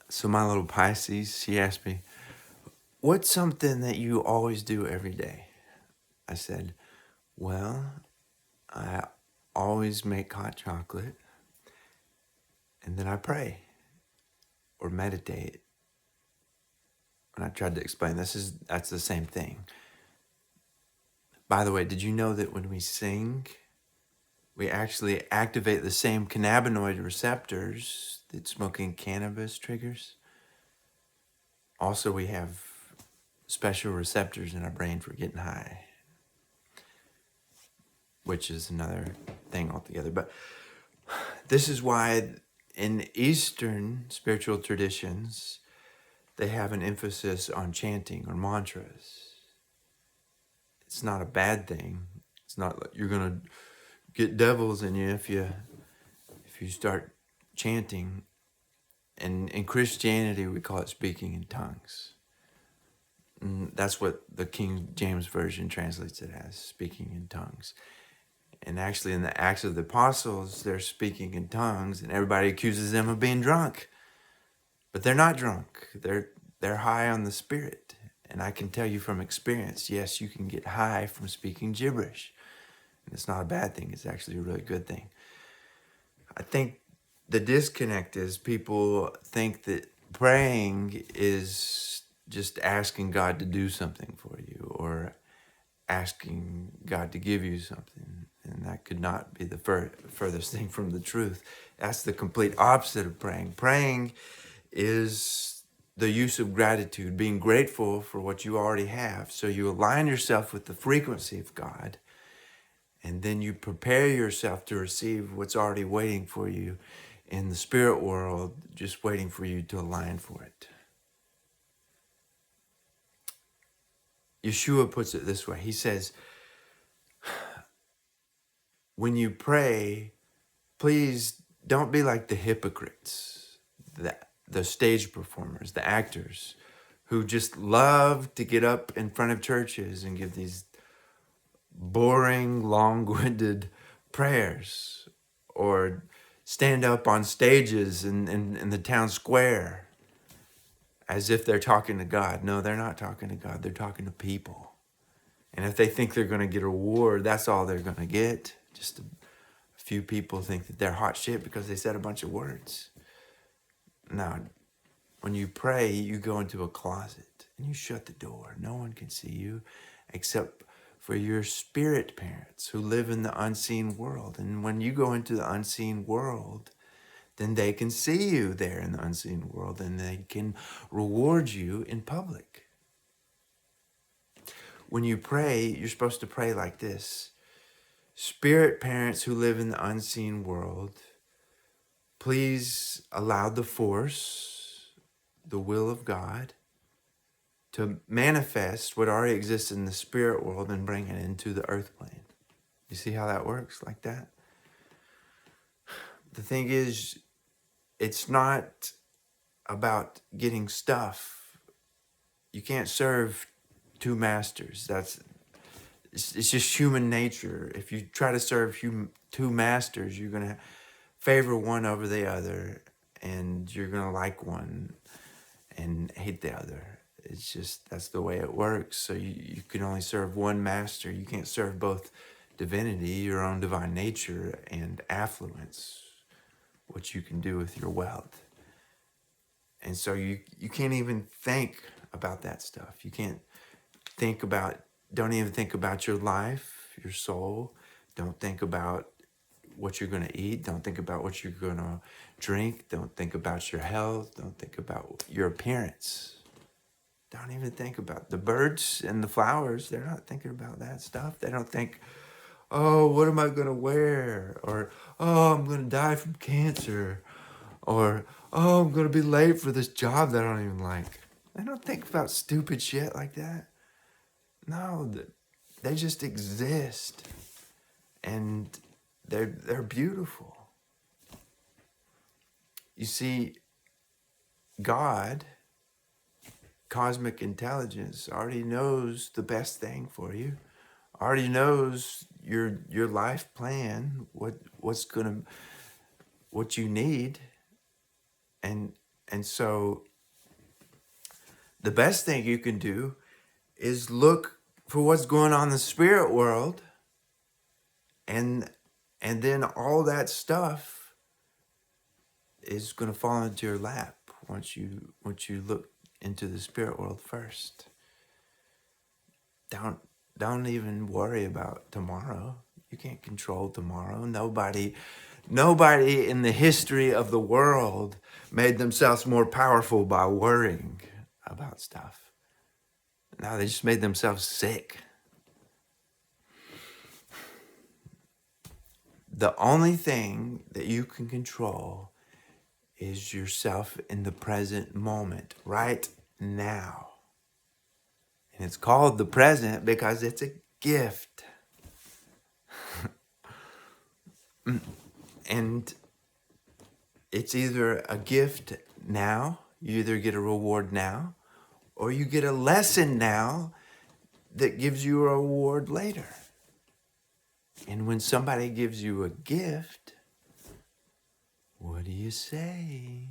So my little Pisces, she asked me, what's something that you always do every day? I said, well, I always make hot chocolate and then I pray or meditate. And I tried to explain that's the same thing. By the way, did you know that when we sing, we actually activate the same cannabinoid receptors that smoking cannabis triggers? Also, we have special receptors in our brain for getting high, which is another thing altogether. But this is why in Eastern spiritual traditions, they have an emphasis on chanting or mantras. It's not a bad thing. It's not like you're gonna get devils in you if you start chanting. And in Christianity, we call it speaking in tongues. And that's what the King James Version translates it as, speaking in tongues. And actually in the Acts of the Apostles, they're speaking in tongues and everybody accuses them of being drunk. But they're not drunk. They're high on the Spirit. And I can tell you from experience, yes, you can get high from speaking gibberish. And it's not a bad thing. It's actually a really good thing. I think the disconnect is people think that praying is just asking God to do something for you or asking God to give you something. And that could not be the furthest thing from the truth. That's the complete opposite of praying. Praying is the use of gratitude, being grateful for what you already have. So you align yourself with the frequency of God, and then you prepare yourself to receive what's already waiting for you in the spirit world, just waiting for you to align for it. Yeshua puts it this way. He says, when you pray, please don't be like the hypocrites, the stage performers, the actors, who just love to get up in front of churches and give these boring, long-winded prayers, or stand up on stages in the town square as if they're talking to God. No, they're not talking to God. They're talking to people. And if they think they're going to get a reward, that's all they're going to get. Just a few people think that they're hot shit because they said a bunch of words. Now, when you pray, you go into a closet and you shut the door. No one can see you except for your spirit parents who live in the unseen world. And when you go into the unseen world, then they can see you there in the unseen world and they can reward you in public. When you pray, you're supposed to pray like this. Spirit parents who live in the unseen world, please allow the force, the will of God, to manifest what already exists in the spirit world and bring it into the earth plane. You see how that works like that? The thing is, it's not about getting stuff. You can't serve two masters. It's just human nature. If you try to serve two masters, you're going to favor one over the other, and you're going to like one and hate the other. It's just, that's the way it works. So you can only serve one master. You can't serve both divinity, your own divine nature, and affluence, what you can do with your wealth. And so you can't even think about that stuff. You can't don't even think about your life, your soul. Don't think about what you're going to eat. Don't think about what you're going to drink. Don't think about your health. Don't think about your appearance. Don't even think about the birds and the flowers. They're not thinking about that stuff. They don't think, oh, what am I going to wear? Or, oh, I'm going to die from cancer. Or, oh, I'm going to be late for this job that I don't even like. They don't think about stupid shit like that. No, they just exist. And they're beautiful. You see, God, cosmic intelligence, already knows the best thing for you. Already knows your life plan, what you need, and And so the best thing you can do is look for what's going on in the spirit world, and then all that stuff is going to fall into your lap once you look into the spirit world first. Don't even worry about tomorrow. You can't control tomorrow. Nobody in the history of the world made themselves more powerful by worrying about stuff. No, they just made themselves sick. The only thing that you can control is yourself in the present moment, right now. And it's called the present because it's a gift. And it's either a gift now, you either get a reward now, or you get a lesson now that gives you a reward later. And when somebody gives you a gift, what do you say?